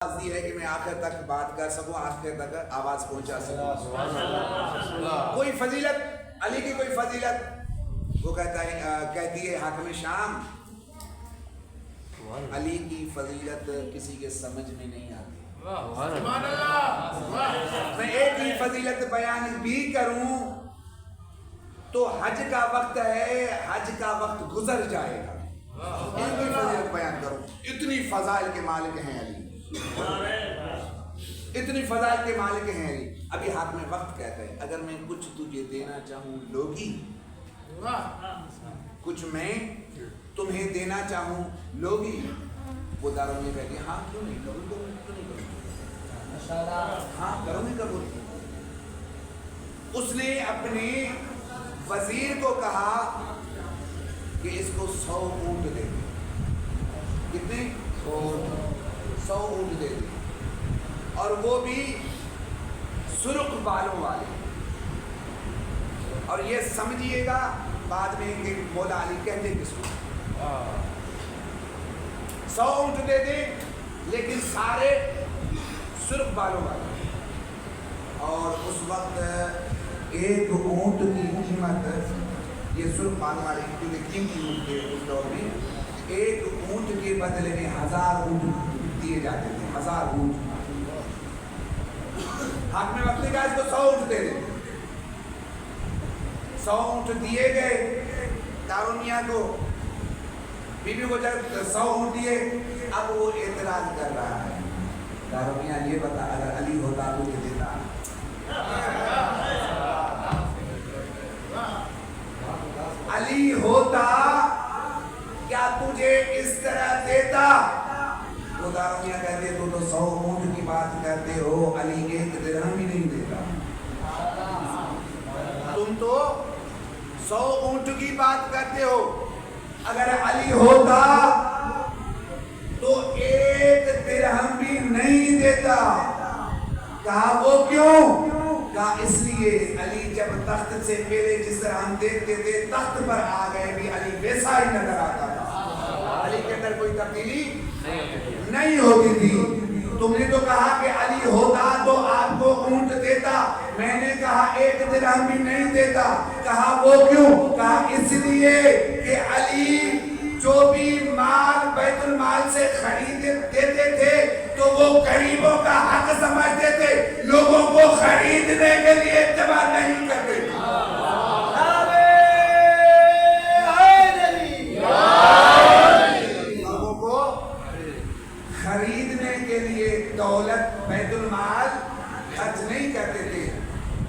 قصدی ہے کہ میں آخر تک بات کر سکوں، آخر تک آواز پہنچا سکوں۔ کوئی فضیلت علی کی، کوئی فضیلت وہ کہتی ہے حاکم شام، علی کی فضیلت کسی کے سمجھ میں نہیں آتی۔ میں ایک ہی فضیلت بیان بھی کروں تو حج کا وقت ہے، حج کا وقت گزر جائے گا۔ ایک ہی فضیلت بیان کروں، اتنی فضائل کے مالک ہیں علی، اتنی فضائل کے مالک ہیں علی۔ ابھی ہاتھ میں وقت کہتا ہے اگر میں کچھ تجھے دینا چاہوں لوگی، کچھ میں تمہیں دینا چاہوں لوگی، وہ داروں نے کہہ دیا ہاں کیوں نہیں، قبول کروں، کیوں نہیں کروں، ہاں کروں گی قبول۔ اس نے اپنے وزیر کو کہا کہ اس کو 100 اونٹ دے دے۔ کتنے؟ 100 اونٹ دے دے، اور وہ بھی سرخ بالوں والے۔ اور یہ سمجھیے گا بعد میں کہ مولا علی کہتے کس کو، 100 اونٹ دے دے لیکن سارے سرخ بالوں والے۔ اور اس وقت ایک اونٹ کی قیمت، یہ سرخ بالوں والے کیونکہ قیمتی اونٹ تھے اس دور میں، ایک اونٹ کے بدلے میں 1000 اونٹ دیے جاتے تھے، 1000 اونٹ۔ حق میں وقت کا اس کو 100 اونٹ دے دے، 100 اونٹ دیے گئے دارونیا کو، بی بی کو جب 100 اونٹ دیے، اب وہ اعتراض کر رہا ہے، دارونیا یہ بتا اگر علی ہوتا تو یہ دیتا، علی ہوتا کیا تجھے اس طرح دیتا؟ وہ دارونیا کہتے تو 100 اونٹ کی بات کرتے ہو، علی 1 درہم بھی نہیں دیتا۔ تم تو 100 اونٹ کی بات کرتے ہو، اگر علی ہوتا تو 1 درہم بھی نہیں دیتا۔ کہا وہ کیوں؟ کہا اس لیے علی جب تخت سے پہلے جس طرح ہم دیکھتے تھے تخت پر آ گئے بھی علی ویسا ہی نظر آتا تھا، علی کے اندر کوئی تبدیلی نہیں ہوتی تھی۔ تم نے تو کہا کہ علی ہوتا تو آپ کو اونٹ دیتا، میں نے کہا 1 درہم بھی نہیں دیتا۔ کہا وہ کیوں؟ کہا اس لیے کہ علی جو بھی مال بیت المال سے خرید دیتے تھے تو وہ غریبوں کا حق سمجھتے تھے، لوگوں کو خریدنے کے لیے جمع نہیں کرتے تھے۔ لوگوں کو خریدنے کے لیے دولت بیت المال خرچ نہیں کرتے تھے۔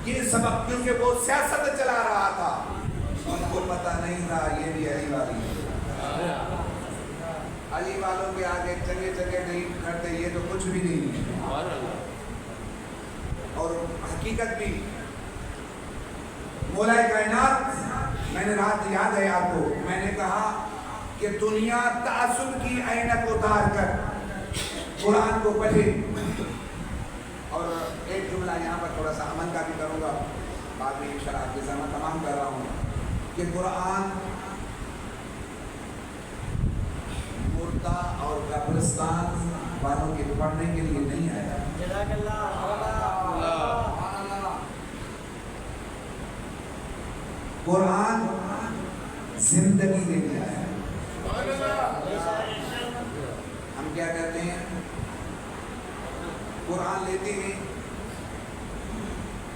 یہ سبب کیونکہ وہ سیاست چلا رہا تھا، ان کو پتہ نہیں تھا یہ بھی علی والی ہے، علی والوں کے آگے جگہ جگہ نہیں کرتے، یہ تو کچھ بھی نہیں ہے۔ اور حقیقت بھی مولا کائنات، میں نے رات یاد ہے آپ کو، میں نے کہا کہ دنیا تعصب کی عینک اتار کر قرآن کو پڑھے۔ اور ایک جملہ یہاں پر تھوڑا سا امن کا بھی کروں گا، بعد میں انشاءاللہ آپ کے سامنے تمام کر رہا ہوں کہ قرآن مردہ اور قبرستان والوں کے پڑھنے کے لیے نہیں آیا، قرآن زندگی دینے آیا۔ ہم کیا کرتے ہیں؟ قرآن لیتے ہیں،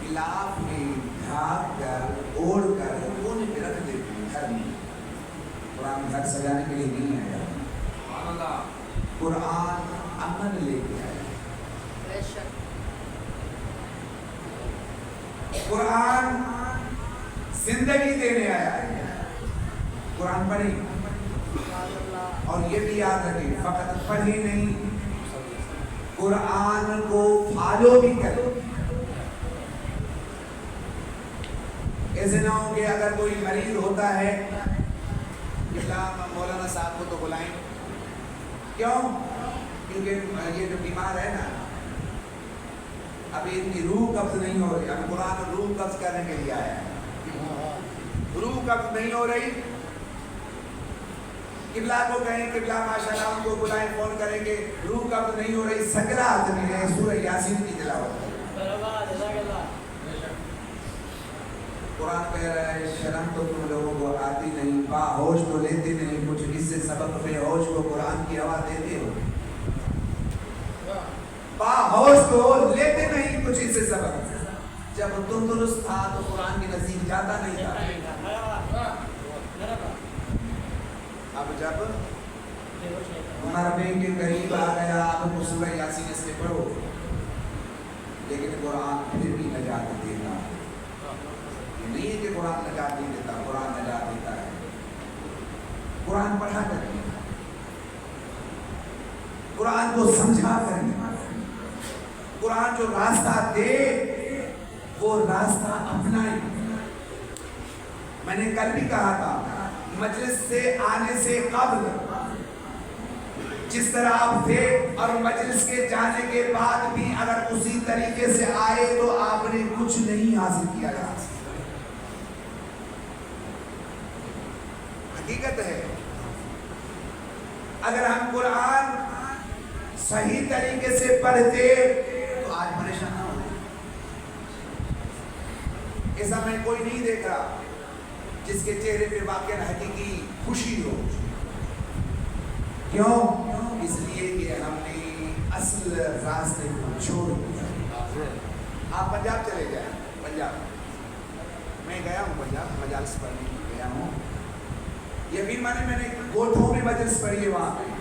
غلاف میں ڈھانپ کر اوڑھ کر کونے پہ رکھ دیتے ہیں گھر میں۔ قرآن گھر سجانے کے لیے نہیں آیا، قرآن امن لے کے آیا، قرآن زندگی دینے آیا ہے۔ قرآن پڑھی اور یہ بھی یاد رکھیں، فقط پڑھی نہیں، قرآن کو فالو بھی کریں۔ ایسے نہ ہو کہ اگر کوئی مریض ہوتا ہے، مولانا صاحب کو تو بلائیں، کیوں؟ کیونکہ یہ جو بیمار ہے نا، ابھی ان کی روح قبض نہیں ہو رہی، اب قرآن روح قبض کرنے کے لیے آیا ہے، روح قبض نہیں ہو رہی قبلہ کو کہیں قبلہ ماشاءاللہ ان کو بلائیں فون کریں گے روح قبض نہیں ہو رہی سکرا آدمی ہے سورہ یاسین کی تلاوت قرآن کہہ رہا ہے شرم تو تم لوگوں کو آتی نہیں باہوش تو لیتے نہیں کچھ اس سے سبق بے ہوش کو قرآن کی ہوا دیتے ہو باہوش تو لیتے نہیں کچھ اس سے سبق جب تم درست تھا تو قرآن کی نزدیک جاتا نہیں تھا اب جب مرنے کے قریب آ گیا آپ کو سورہ یاسین اس میں پڑھو لیکن قرآن پھر بھی نجات دیتا یہ نہیں ہے کہ قرآن نجات نہیں دیتا قرآن نجات دیتا ہے قرآن پڑھا کریں قرآن کو سمجھا کریں قرآن جو راستہ دے وہ راستہ اپنائیں میں نے کل بھی کہا تھا مجلس سے آنے سے قبل جس طرح آپ تھے اور مجلس کے جانے کے بعد بھی اگر اسی طریقے سے آئے تو آپ نے کچھ نہیں حاصل کیا حقیقت ہے اگر ہم قرآن صحیح طریقے سے پڑھتے تو آج پریشان نہ ہوتے ایسا میں کوئی نہیں دیکھ رہا جس کے چہرے پہ واقعہ حقیقی خوشی ہو کیوں اس لیے کہ ہم نے اصل راستے کو چھوڑ دیا آپ پنجاب چلے جائیں پنجاب میں گیا ہوں پنجاب مجالس پڑھنے گیا ہوں یقین مانے میں نے گوٹھوں میں مجلس پڑھی ہے وہاں پہ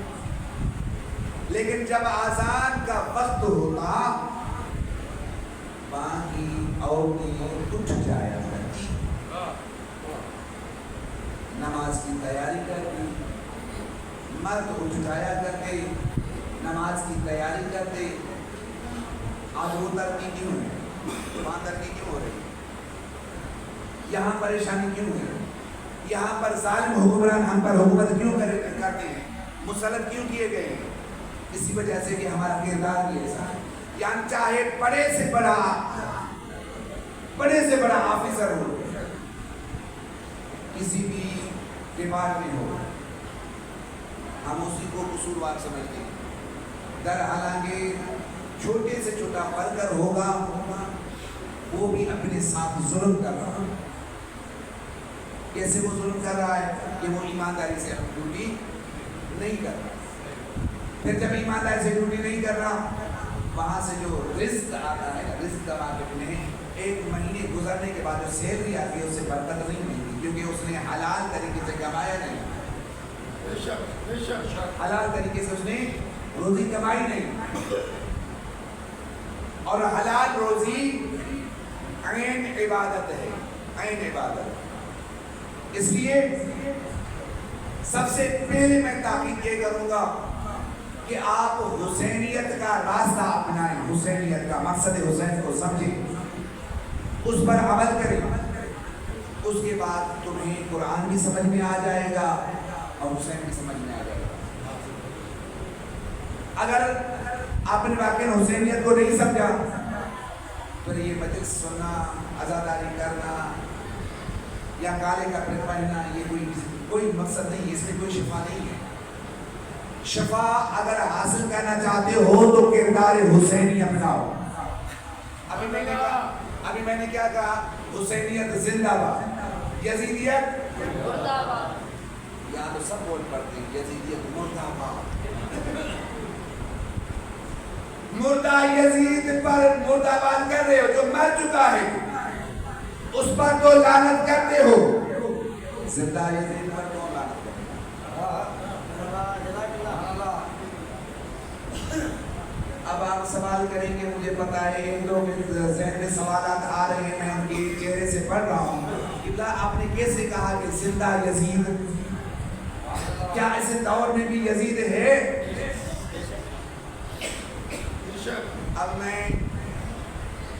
لیکن جب آذان کا وقت ہوتا وہاں کی عورتیں اٹھ جایا کرتی نماز کی تیاری کرتی مرد اٹھ جایا کرتے نماز کی تیاری کرتے آج وہ ترقی کیوں ہے وہاں ترقی کیوں ہو رہی یہاں پریشانی کیوں ہے یہاں پر ظالم حکمران ہم پر حکومت کیوں کرتے ہیں مسلط کیوں کیے گئے ہیں اسی وجہ سے کہ ہمارا کردار بھی ایسا ہے یعنی چاہے بڑے سے بڑا آفیسر ہو کسی بھی ڈپارٹمنٹ ہو ہم اسی کو قصوروار سمجھتے ہیں در حالانکہ چھوٹے سے چھوٹا ورکر ہوگا وہ بھی اپنے ساتھ ظلم کر رہا ہے کیسے وہ ظلم کر رہا ہے کہ وہ ایمانداری سے ڈیوٹی نہیں کر رہا پھر جب ایمانداری سے ڈیوٹی نہیں کر رہا وہاں سے جو رزق آتا ہے رزق کا مارکیٹ میں ایک مہینے گزرنے کے بعد جو سیلری آتی ہے اس سے برکت نہیں ملتی کیونکہ اس نے حلال طریقے سے کمایا نہیں حلال طریقے سے اس نے روزی کمائی نہیں اور حلال روزی عین عبادت ہے عین عبادت اس لیے سب سے پہلے میں تاکید یہ کروں گا کہ آپ حسینیت کا راستہ اپنائیں حسینیت کا مقصد حسین کو سمجھیں اس پر عمل کریں اس کے بعد تمہیں قرآن بھی سمجھ میں آ جائے گا اور حسین بھی سمجھ میں آ جائے گا اگر آپ نے واقعی حسینیت کو نہیں سمجھا تو یہ مجلس سننا عزاداری کرنا یا کالے کپڑے پہننا یہ کوئی مقصد نہیں ہے اس میں کوئی شفا نہیں ہے شفا اگر حاصل کرنا چاہتے ہو تو کردار حسینی اپناؤ ابھی میں نے کیا کہا حسینیت زندہ باد یزیدیت مردہ باد یہاں تو سب بول پڑتے ہیں یزیدیت مردہ باد مردہ یزید پر مردہ باد کر رہے ہو جو مر چکا ہے اس پر تو لعنت کرتے ہو زندہ یزید پر تو لعنت اب آپ سوال کریں گے مجھے پتا ہے ان لوگ ذہن میں سوالات آ رہے ہیں میں ان کے چہرے سے پڑھ رہا ہوں قبلہ آپ نے کیسے کہا کہ زندہ یزید کیا اس دور میں بھی یزید ہے اب میں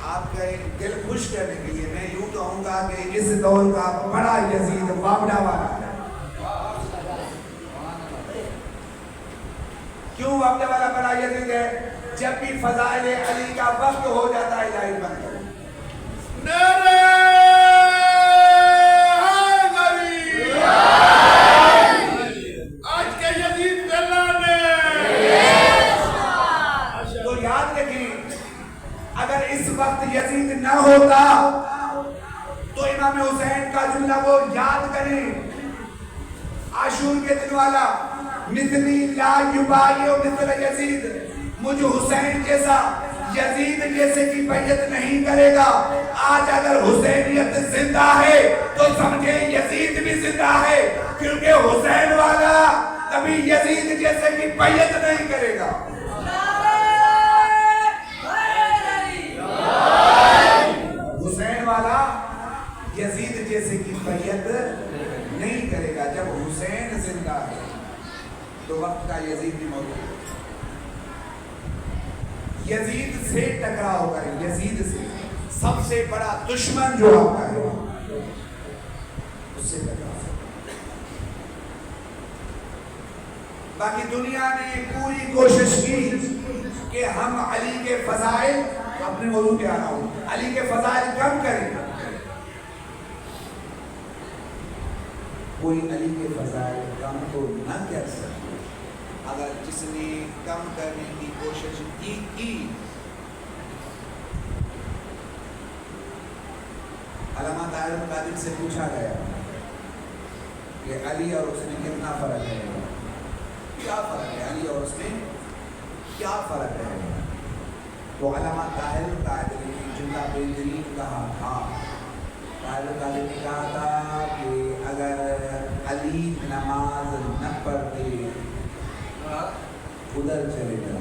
آپ کا دل خوش کرنے کے لیے میں یوں کہوں گا کہ اس دور کا بڑا یزید بابڑا والا ہے کیوں بابڑا والا بڑا یزید ہے جب بھی فضائل علی کا وقت ہو جاتا ہے ظاہر بن کر اس وقت یزید نہ ہوتا تو امام حسین کا جملہ وہ یاد کریں عاشور کے دن والا، مثلی لا یبایع مثل یزید، مجھ حسین جیسا یزید جیسے کی بیعت نہیں کرے گا۔ آج اگر حسینیت زندہ ہے تو سمجھیں یزید بھی زندہ ہے، کیونکہ حسین والا کبھی یزید جیسے کی بیعت نہیں کرے گا۔ حسین والا یزید جیسے کی بیعت نہیں کرے گا۔ جب حسین زندہ ہے تو وقت کا یزید بھی موجود ہے۔ یزید سے ٹکراؤ کریں، یزید سے، سب سے بڑا دشمن جو آپ کا ہے اس سے ٹکراؤ۔ باقی دنیا نے پوری کوشش کی کہ ہم علی کے فضائل، اپنے موضوع پہ آ رہا ہوں، علی کے فضائل کم کریں، کوئی علی کے فضائل کم تو نہ کر سکتے۔ اگر جس نے کم کرنے کی کوشش کی علامہ طاہر القادری سے پوچھا گیا کہ علی اور اس میں کتنا فرق ہے، کیا فرق ہے علی اور اس میں کیا فرق ہے؟ تو علامہ طاہر القادری نے جملہ بہترین کہا تھا۔ طاہر القادری نے کہا تھا کہ اگر علی نماز نہ پڑھتے ادھر چلے جاؤ،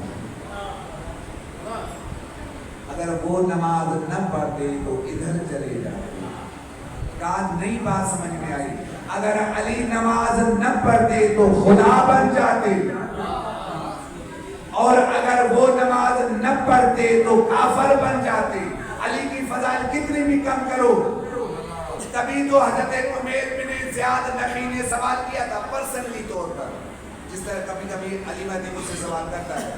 اگر وہ نماز نہ پڑھتے تو ادھر چلے جاؤ۔ کہا نہیں بات سمجھ میں آئی، اگر علی نماز نہ پڑھتے تو خدا بن جاتے، اور اگر وہ نماز نہ پڑھتے تو کافر بن جاتے۔ علی کی فضائل کتنی بھی کم کرو، تبھی تو حضرت عمیر بن زیاد نخعی نے سوال کیا تھا پرسنلی طور پر، جس طرح کبھی کبھی علی مہدی مجھ سے سوال کرتا ہے،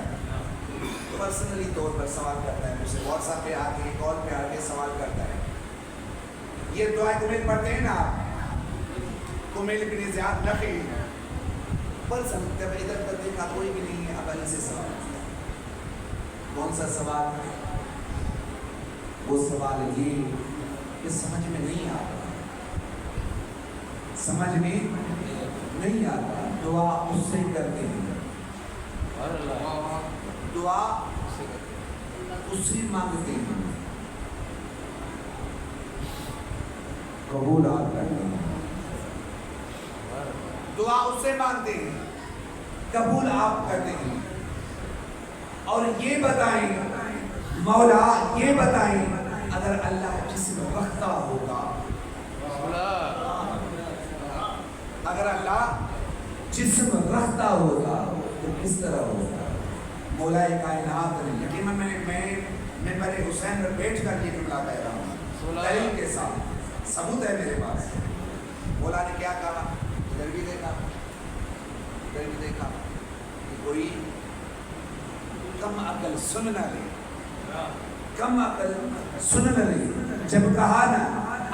پرسنلی طور پر سوال کرتا ہے، مجھ سے واٹس ایپ پہ آ کے کال پہ آ کے سوال کرتا ہے۔ یہ دعائیں کمیل پڑھتے ہیں نا کمیل بن زیاد نخعی، پرسن جب ادھر پر دیکھا کوئی بھی نہیں ہے، اب علی سے سوال کیا۔ کون سا سوال؟ وہ سوال یہ کہ سمجھ میں نہیں آتا، سمجھ میں نہیں آتا، دعا اس سے کرتے ہیں، دعا اس سے مانگتے ہیں، قبول آپ کرتے ہیں، دعا اس سے مانگتے ہیں، قبول آپ کرتے ہیں۔ اور یہ بتائیں مولا، یہ بتائیں اگر اللہ جسم رکھتا ہوگا، اگر اللہ جسم رکھتا ہوگا تو کس طرح ہوگا؟ مولا کائنات نے، یقیناً میں بڑے حسین پر بیٹھ کر یہ جملہ کہہ رہا ہوں دلیل کے ساتھ، ثبوت ہے میرے پاس۔ مولا نے کیا کہا؟ ادھر بھی دیکھا، ادھر بھی دیکھا کہ کوئی کم عقل سن نہ لے، کم عقل سن نہ لے۔ جب کہا نا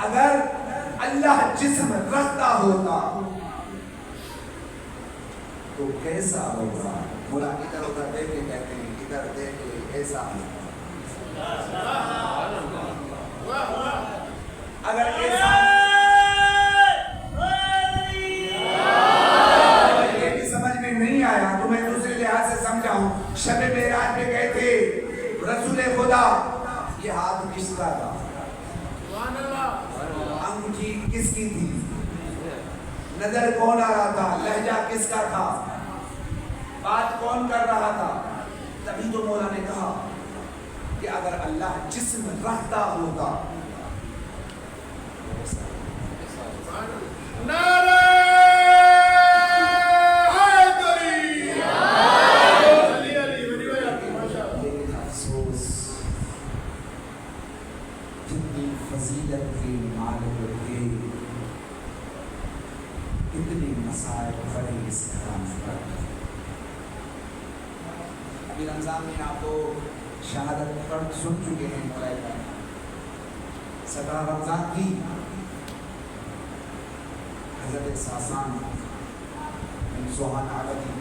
اگر اللہ جسم رکھتا ہوتا تو کیسا ہوگا؟ مولا ادھر ادھر دیکھ کے کہتے ہیں، ادھر دیکھ کے ایسا ہوگا، اگر ایسا یہ بھی سمجھ میں نہیں آیا تو میں دوسرے لحاظ سے سمجھاؤں۔ شب معراج پہ گئے تھے رسول خدا، یہ ہاتھ کس کا تھا؟ انگوٹھی کس کی تھی؟ نظر کون آ رہا تھا؟ لہجہ کس کا تھا؟ بات کون کر رہا تھا؟ تبھی تو مولا نے کہا کہ اگر اللہ جسم رکھتا ہوگا، لیکن افسوس جتنی فضیلت کے مالک تھے، اتنی مسائل بڑے اس کام پر۔ ابھی رمضان میں آپ تو شہادت پڑھ سن چکے ہیں، مولا کا 17 رمضان کی حضرت ساسان بن سوہان عابدی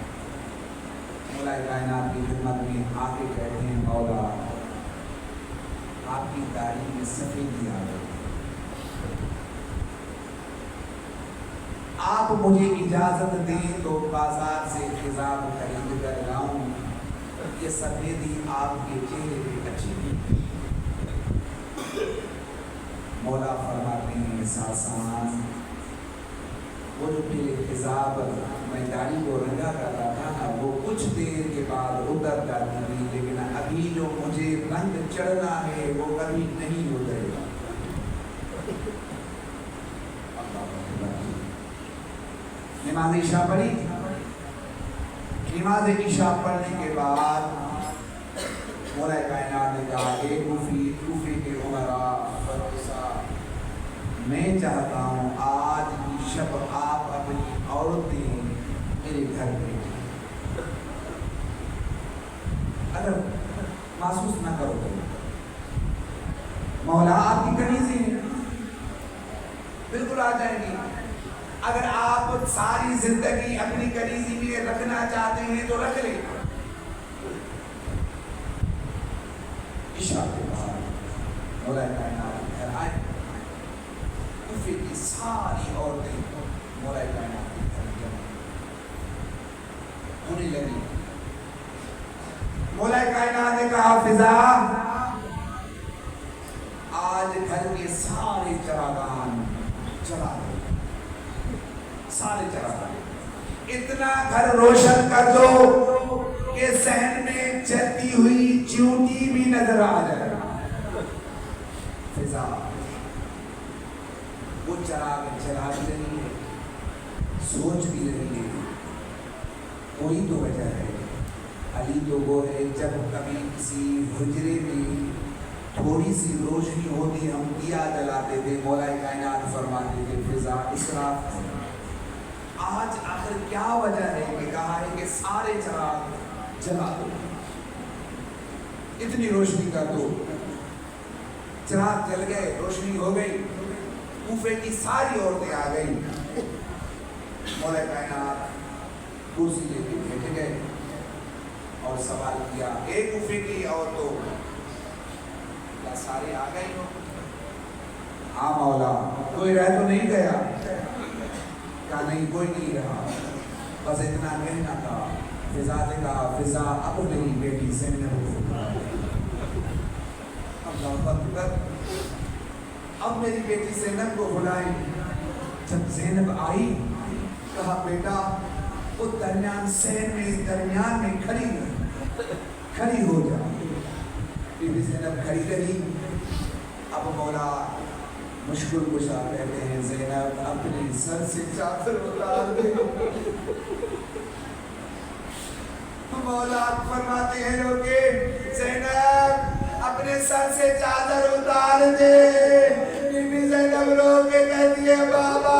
مولا کائنات کی خدمت میں آ کے کہتے ہیں مولا میں سفیدی آ گئی. آپ مجھے اجازت دیں تو بازار سے خضاب خرید کر لاؤں. یہ سفیدی آپ کے چہرے پہ اچھی نہیں. مولا فرماتے ہیں ساسان وہ جو پہلے خضاب میں داڑھی کو رنگا کرتا تھا نا وہ کچھ دیر کے بعد اتر جاتی تھی, لیکن ابھی جو مجھے رنگ چڑھنا ہے وہ کبھی نہیں اترے گا. نماز عشاء پڑھی. نماز عشاء پڑھنے کے بعد مولا کائنات نے کہا اے کوفے کے عمراء فروسا, میں چاہتا ہوں آج کی شب آپ اپنی عورتیں میرے گھر بھیجیں. اگر محسوس نہ کرو تو مولا آپ کی کنیزیں بالکل آ جائیں گی. اگر آپ ساری زندگی اپنی کنیزی میں رکھنا چاہتے ہیں تو رکھ لیں. عشاء کے بعد مولا کائنات گھر آئے. کوفے کی ساری عورتیں مولا کائنات کے گھر جمع ہونے لگی. مولا کائنات نے کہا فضا آج گھر کے سارے چراغان جلا دو. سارے چراغان اتنا گھر روشن کر دو کہ صحن میں چلتی ہوئی چیونٹی بھی نظر آ جائے. فضا وہ چراغ جلا بھی رہی ہے, سوچ بھی رہی ہے. کوئی تو وجہ ہے. علی تو وہ ہے جب کبھی کسی حجرے میں تھوڑی سی روشنی ہوتی ہم دیا جلاتے تھے, مولا کائنات فرماتے تھے فضا اسراف ہے. آج آخر کیا وجہ ہے کہ کہا ہے کہ سارے چراغ جلا دو, اتنی روشنی کر دو. چراغ جل گئے, روشنی ہو گئی. کوفے کی ساری عورتیں آ گئی. مولا کائنات کرسی لے کے بیٹھ گئے اور سوال کیا ایک کوفے کی عورتوں کیا سارے آ گئی ہو؟ ہاں مولا. کوئی رہ تو نہیں گیا؟ کہا نہیں کوئی نہیں رہا, بس اتنا کہنا تھا. فضا نے کہا فضا اب میری بیٹی زینب کو اللہ اکبر, اب میری بیٹی زینب کو بلائیں. جب زینب آئی کہا بیٹا وہ درمیان میں کھڑی ہو جا. بی بی زینب کھڑی رہی. اب مولا مشکل کشا کہتے ہیں زینب اپنی سر سے چادر اتار دے. مولا فرماتے ہیں لوگ زینب اپنے سر سے چادر اتار دے. بی بی زینب رو کے کہتی ہے بابا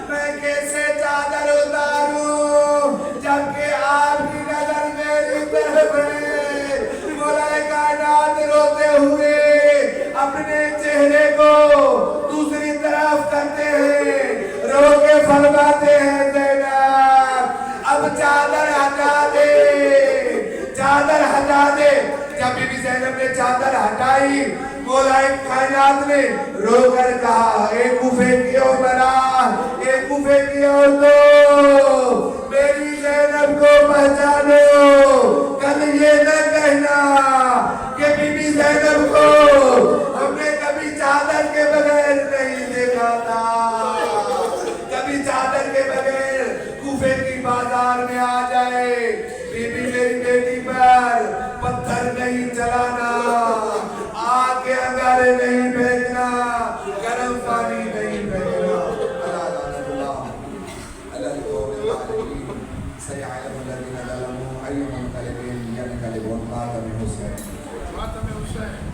میں کیسے چادر اتاروں جبکہ آپ کی نظر میری طرف ہے. مولا کائنات روتے ہوئے اپنے چہرے کو دوسری طرف کرتے ہیں, رو کے فرماتے ہیں زینب اب چادر ہٹا دے, چادر ہٹا دے. جب بی بی زینب نے چادر ہٹائی مولا کائنات نے رو کر کہا اے کوفے کی عمراء, اے کوفے کی عورتوں میری زینب کو پہچانو. کل یہ نہ کہنا کہ بی بی زینب کو ہم نے کبھی چادر کے بغیر نہیں دیکھا تھا. کبھی چادر کے بغیر کوفے کی بازار میں آ جائے. بی بی میری بیٹی پر پتھر نہیں چلانا, آگ کے انگارے نہیں پھینکنا, گرم پانی نہیں پھینکنا. سيعلم الذين ظلموا أي منقلب ينقلبون. مات من حسين